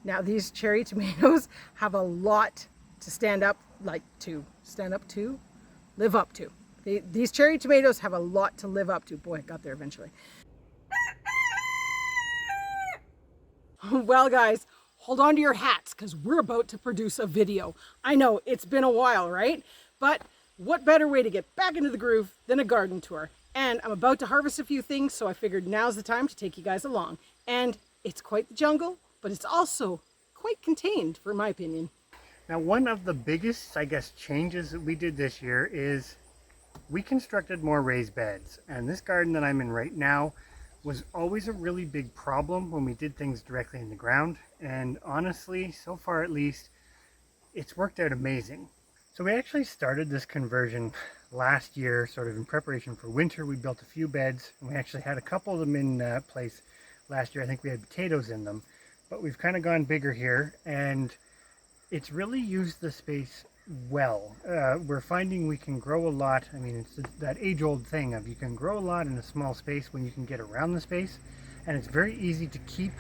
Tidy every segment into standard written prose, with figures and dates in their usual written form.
Now these cherry tomatoes have a lot to live up to. These cherry tomatoes have a lot to live up to. Boy, it got there eventually. Well guys, hold on to your hats because we're about to produce a video. I know it's been a while, right? But what better way to get back into the groove than a garden tour? And I'm about to harvest a few things, so I figured now's the time to take you guys along. And it's quite the jungle, but it's also quite contained, for my opinion. Now, one of the biggest, I guess, changes that we did this year is we constructed more raised beds. And this garden that I'm in right now was always a really big problem when we did things directly in the ground. And honestly, so far at least, it's worked out amazing. So we actually started this conversion last year, sort of in preparation for winter. We built a few beds, and we actually had a couple of them in place last year. I think we had potatoes in them, but we've kind of gone bigger here, and it's really used the space well. We're finding we can grow a lot. I mean, it's that age-old thing of you can grow a lot in a small space when you can get around the space, and it's very easy to keep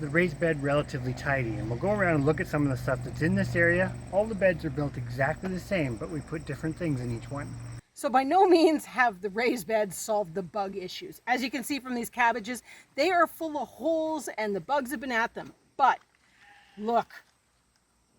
the raised bed relatively tidy. And we'll go around and look at some of the stuff that's in this area. All the beds are built exactly the same, but we put different things in each one. So by no means have the raised beds solved the bug issues. As you can see from these cabbages, they are full of holes and the bugs have been at them. But look,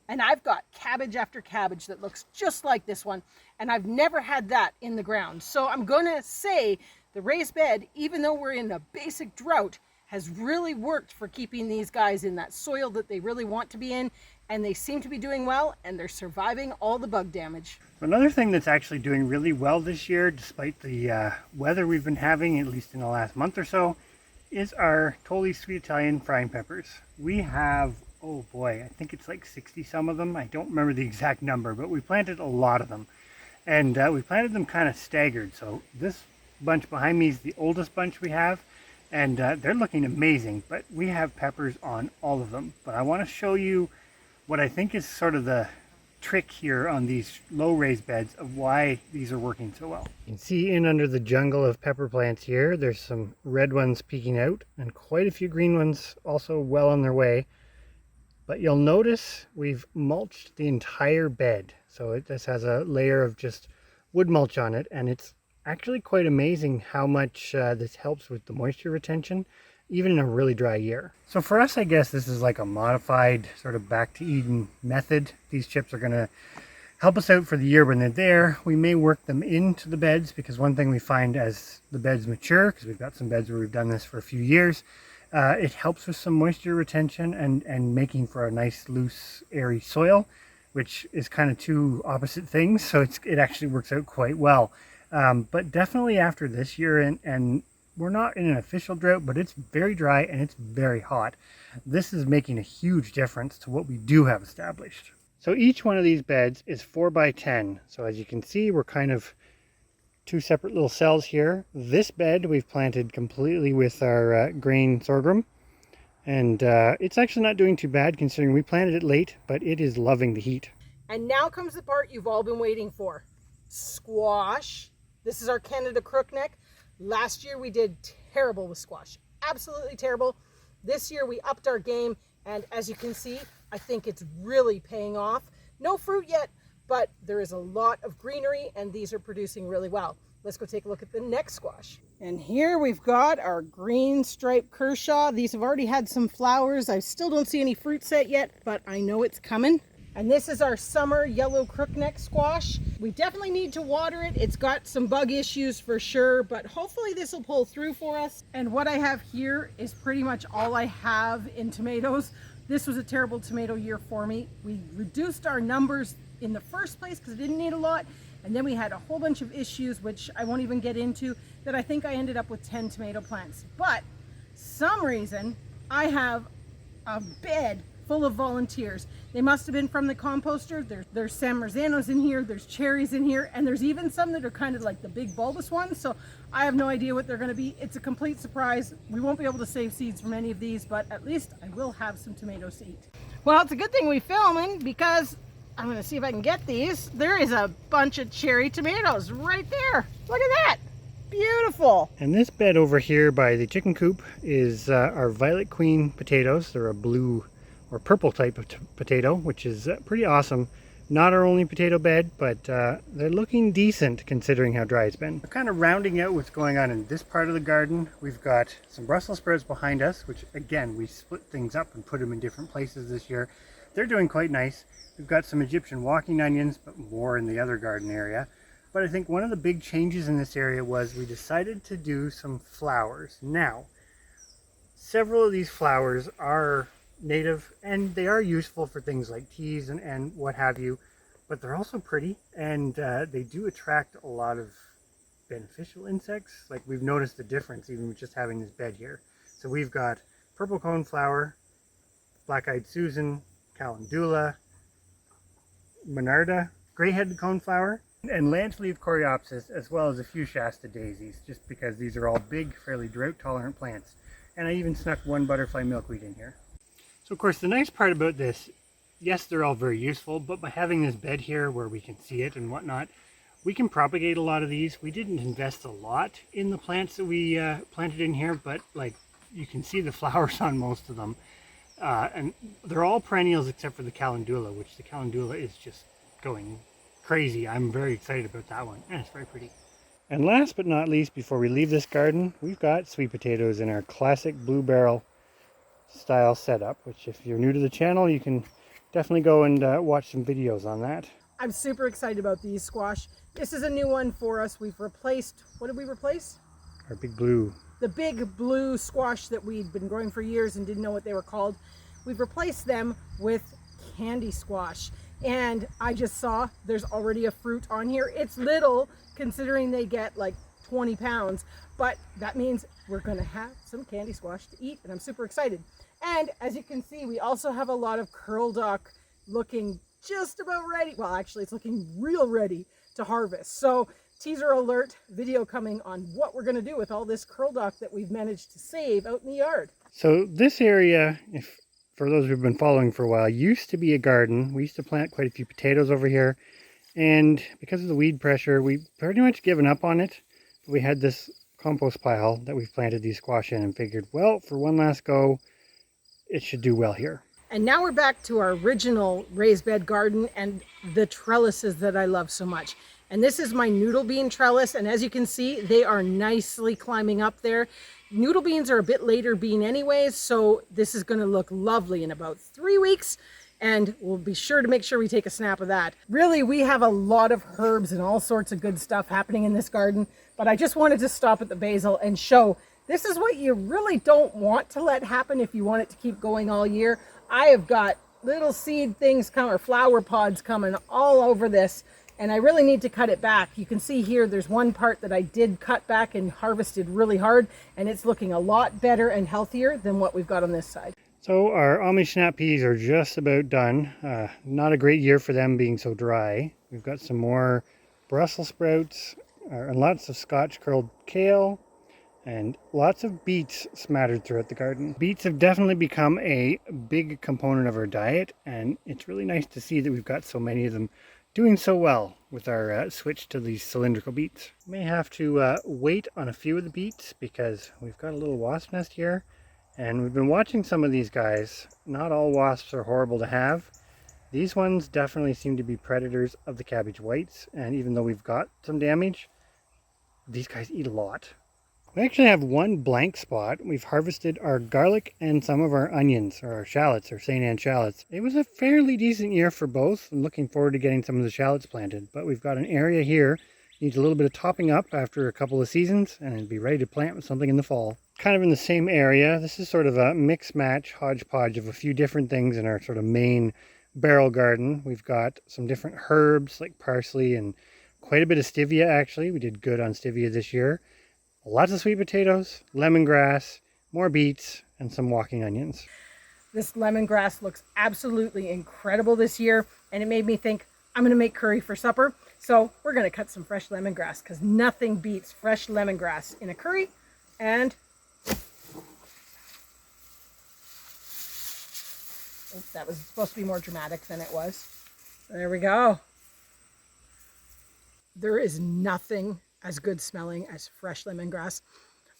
and I've got cabbage after cabbage that looks just like this one, and I've never had that in the ground. So I'm gonna say the raised bed, even though we're in a basic drought, has really worked for keeping these guys in that soil that they really want to be in, and they seem to be doing well, and they're surviving all the bug damage. Another thing that's actually doing really well this year, despite the weather we've been having, at least in the last month or so, is our totally sweet Italian frying peppers. We have, oh boy, I think it's like 60 some of them. I don't remember the exact number, but we planted a lot of them. And we planted them kind of staggered. So this bunch behind me is the oldest bunch we have. And they're looking amazing, but we have peppers on all of them. But I want to show you what I think is sort of the trick here on these low raised beds of why these are working so well. You can see in under the jungle of pepper plants here, there's some red ones peeking out and quite a few green ones also well on their way. But you'll notice we've mulched the entire bed. So this has a layer of just wood mulch on it, and it's actually quite amazing how much this helps with the moisture retention, even in a really dry year. So for us, I guess this is like a modified sort of back to Eden method. These chips are gonna help us out for the year when they're there. We may work them into the beds, because one thing we find as the beds mature, because we've got some beds where we've done this for a few years, it helps with some moisture retention and making for a nice, loose, airy soil, which is kind of two opposite things. So it actually works out quite well. But definitely after this year, and we're not in an official drought, but it's very dry and it's very hot. This is making a huge difference to what we do have established. So each one of these beds is 4 by 10. So as you can see, we're kind of two separate little cells here. This bed we've planted completely with our grain sorghum. And it's actually not doing too bad considering we planted it late, but it is loving the heat. And now comes the part you've all been waiting for. Squash. This is our Canada Crookneck. Last year we did terrible with squash. Absolutely terrible. This year we upped our game, and as you can see, I think it's really paying off. No fruit yet, but there is a lot of greenery and these are producing really well. Let's go take a look at the next squash. And here we've got our green striped Cushaw. These have already had some flowers. I still don't see any fruit set yet, but I know it's coming. And this is our summer yellow crookneck squash. We definitely need to water it. It's got some bug issues for sure, but hopefully this will pull through for us. And what I have here is pretty much all I have in tomatoes. This was a terrible tomato year for me. We reduced our numbers in the first place because it didn't need a lot. And then we had a whole bunch of issues, which I won't even get into, that I think I ended up with 10 tomato plants. But some reason I have a bed full of volunteers. They must have been from the composter. There's San Marzanos in here, there's cherries in here, and there's even some that are kind of like the big bulbous ones. So I have no idea what they're gonna be. It's a complete surprise. We won't be able to save seeds from any of these, but at least I will have some tomato seed. Well, it's a good thing we're filming because I'm gonna see if I can get these. There is a bunch of cherry tomatoes right there. Look at that. Beautiful. And this bed over here by the chicken coop is our Violet Queen potatoes. They're a blue or purple type of potato, which is pretty awesome. Not our only potato bed, but they're looking decent considering how dry it's been. We're kind of rounding out what's going on in this part of the garden. We've got some Brussels sprouts behind us, which again, we split things up and put them in different places this year. They're doing quite nice. We've got some Egyptian walking onions, but more in the other garden area. But I think one of the big changes in this area was we decided to do some flowers. Now, several of these flowers are native and they are useful for things like teas and what have you, but they're also pretty, and they do attract a lot of beneficial insects. Like, we've noticed the difference even with just having this bed here. So we've got purple coneflower, black-eyed Susan, calendula, monarda, gray-headed coneflower, and lance leaf coreopsis, as well as a few Shasta daisies, just because these are all big, fairly drought-tolerant plants. And I even snuck one butterfly milkweed in here. So of course the nice part about this, yes, they're all very useful, but by having this bed here where we can see it and whatnot, we can propagate a lot of these. We didn't invest a lot in the plants that we planted in here, but like you can see the flowers on most of them. And they're all perennials except for the calendula, which the calendula is just going crazy. I'm very excited about that one, and it's very pretty. And last but not least, before we leave this garden, we've got sweet potatoes in our classic blue barrel style setup, which if you're new to the channel, you can definitely go and watch some videos on that. I'm super excited about these squash. This is a new one for us. We've replaced, what did we replace? Our big blue. The big blue squash that we'd been growing for years and didn't know what they were called. We've replaced them with candy squash. And I just saw there's already a fruit on here. It's little considering they get like 20 pounds, but that means we're gonna have some candy squash to eat, and I'm super excited. And as you can see, we also have a lot of curl duck looking just about ready. Well, actually it's looking real ready to harvest. So teaser alert, video coming on what we're gonna do with all this curl duck that we've managed to save out in the yard. So this area, if for those who've been following for a while, used to be a garden. We used to plant quite a few potatoes over here, and because of the weed pressure, we pretty much given up on it. We had this compost pile that we've planted these squash in and figured, well, for one last go, it should do well here. And now we're back to our original raised bed garden and the trellises that I love so much. And this is my noodle bean trellis, and as you can see, they are nicely climbing up there. Noodle beans are a bit later bean anyways, so this is going to look lovely in about 3 weeks, and we'll be sure to make sure we take a snap of that. Really, we have a lot of herbs and all sorts of good stuff happening in this garden, but I just wanted to stop at the basil and show this is what you really don't want to let happen if you want it to keep going all year. I have got little seed things coming, or flower pods coming all over this, and I really need to cut it back. You can see here there's one part that I did cut back and harvested really hard, and it's looking a lot better and healthier than what we've got on this side. So our Amish snap peas are just about done. Not a great year for them being so dry. We've got some more Brussels sprouts and lots of Scotch curled kale and lots of beets smattered throughout the garden. Beets have definitely become a big component of our diet, and it's really nice to see that we've got so many of them doing so well with our switch to these cylindrical beets. May have to wait on a few of the beets because we've got a little wasp nest here, and we've been watching some of these guys. Not all wasps are horrible to have. These ones definitely seem to be predators of the cabbage whites, and even though we've got some damage, these guys eat a lot. We actually have one blank spot. We've harvested our garlic and some of our onions, or our shallots, or St. Anne shallots. It was a fairly decent year for both. I'm looking forward to getting some of the shallots planted, but we've got an area here needs a little bit of topping up after a couple of seasons, and it'll be ready to plant with something in the fall. Kind of in the same area. This is sort of a mix match hodgepodge of a few different things in our sort of main barrel garden. We've got some different herbs like parsley and quite a bit of stevia actually. We did good on stevia this year. Lots of sweet potatoes, lemongrass, more beets, and some walking onions. This lemongrass looks absolutely incredible this year, and it made me think I'm going to make curry for supper. So we're going to cut some fresh lemongrass because nothing beats fresh lemongrass in a curry. And that was supposed to be more dramatic than it was. There we go. There is nothing as good smelling as fresh lemongrass.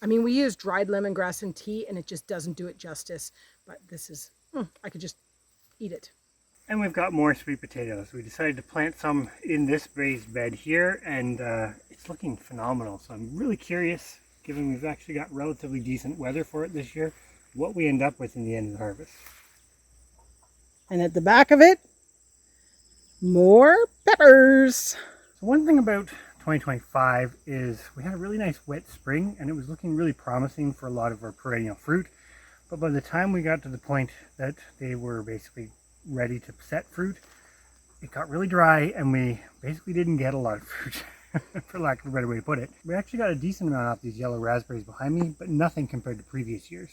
I mean, we use dried lemongrass in tea and it just doesn't do it justice, but this is, I could just eat it. And we've got more sweet potatoes. We decided to plant some in this raised bed here, and it's looking phenomenal. So I'm really curious, given we've actually got relatively decent weather for it this year, what we end up with in the end of the harvest. And at the back of it, more peppers. So one thing about 2025 is we had a really nice wet spring, and it was looking really promising for a lot of our perennial fruit. But by the time we got to the point that they were basically ready to set fruit, it got really dry, and we basically didn't get a lot of fruit, for lack of a better way to put it. We actually got a decent amount off these yellow raspberries behind me, but nothing compared to previous years.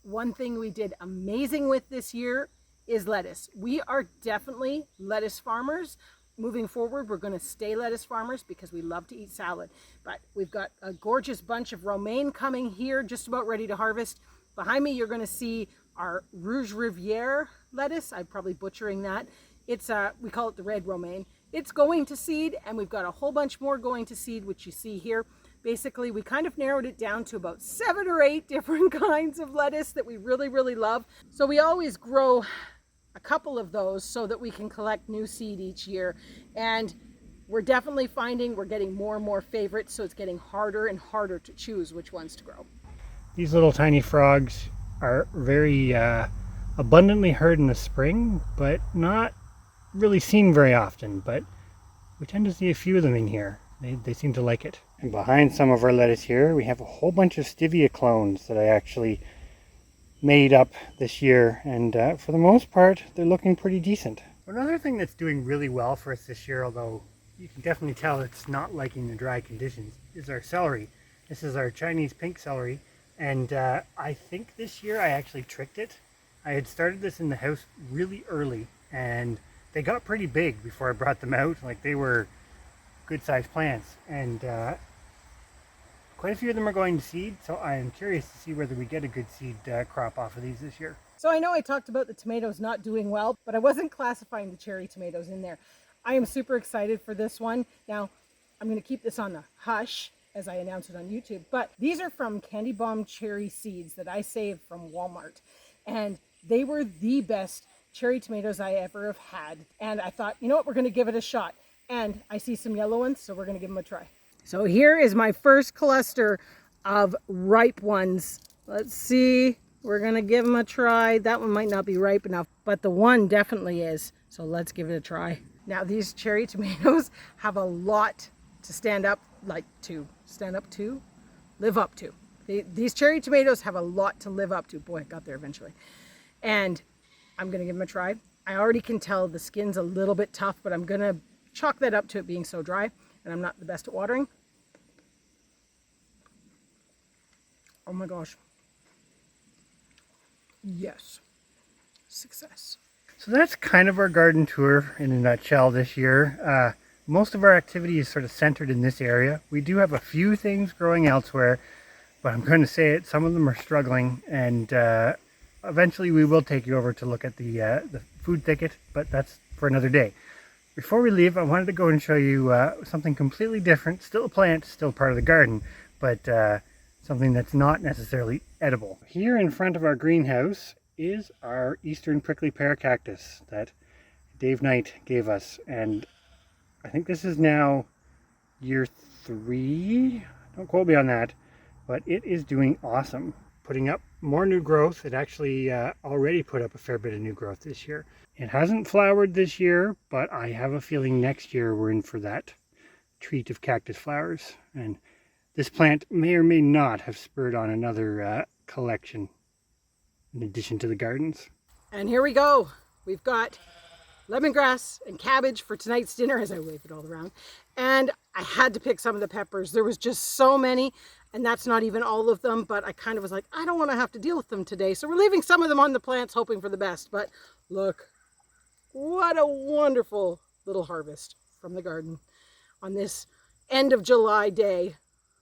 One thing we did amazing with this year is lettuce. We are definitely lettuce farmers. Moving forward, we're going to stay lettuce farmers because we love to eat salad. But we've got a gorgeous bunch of romaine coming here, just about ready to harvest. Behind me, you're going to see our Rouge Riviere lettuce. I'm probably butchering that. It's we call it the red romaine. It's going to seed, and we've got a whole bunch more going to seed, which you see here. Basically, we kind of narrowed it down to about 7 or 8 different kinds of lettuce that we really, really love. So we always grow a couple of those so that we can collect new seed each year. And we're definitely finding we're getting more and more favorites, so it's getting harder and harder to choose which ones to grow. These little tiny frogs are very abundantly heard in the spring, but not really seen very often. But we tend to see a few of them in here. They seem to like it. And behind some of our lettuce here, we have a whole bunch of stevia clones that I actually made up this year, and for the most part, they're looking pretty decent. Another thing that's doing really well for us this year, although you can definitely tell it's not liking the dry conditions, is our celery. This is our Chinese pink celery. And I think this year I actually tricked it. I had started this in the house really early, and they got pretty big before I brought them out. Like, they were good sized plants, and quite a few of them are going to seed, so I am curious to see whether we get a good seed crop off of these this year. So I know I talked about the tomatoes not doing well, but I wasn't classifying the cherry tomatoes in there. I am super excited for this one. Now, I'm going to keep this on the hush as I announce it on YouTube, but these are from Candy Bomb cherry seeds that I saved from Walmart, and they were the best cherry tomatoes I ever have had. And I thought, you know what, we're going to give it a shot. And I see some yellow ones, so we're going to give them a try. So here is my first cluster of ripe ones. Let's see, we're going to give them a try. That one might not be ripe enough, but the one definitely is. So let's give it a try. Now, these cherry tomatoes have a lot to live up to. These cherry tomatoes have a lot to live up to. Boy, it got there eventually. And I'm going to give them a try. I already can tell the skin's a little bit tough, but I'm going to chalk that up to it being so dry, and I'm not the best at watering. Oh my gosh. Yes. Success. So that's kind of our garden tour in a nutshell this year. Most of our activity is sort of centered in this area. We do have a few things growing elsewhere, but I'm going to say it, some of them are struggling, and eventually we will take you over to look at the food thicket, but that's for another day. Before we leave, I wanted to go and show you something completely different. Still a plant, still part of the garden, but something that's not necessarily edible. Here in front of our greenhouse is our eastern prickly pear cactus that Dave Knight gave us, and I think this is now year 3. Don't quote me on that, but it is doing awesome. Putting up more new growth. It actually already put up a fair bit of new growth this year. It hasn't flowered this year, but I have a feeling next year we're in for that treat of cactus flowers. And this plant may or may not have spurred on another collection in addition to the gardens. And here we go. We've got lemongrass and cabbage for tonight's dinner, as I wave it all around. And I had to pick some of the peppers. There was just so many, and that's not even all of them, but I kind of was like, I don't want to have to deal with them today. So we're leaving some of them on the plants, hoping for the best. But look, what a wonderful little harvest from the garden on this end of July day.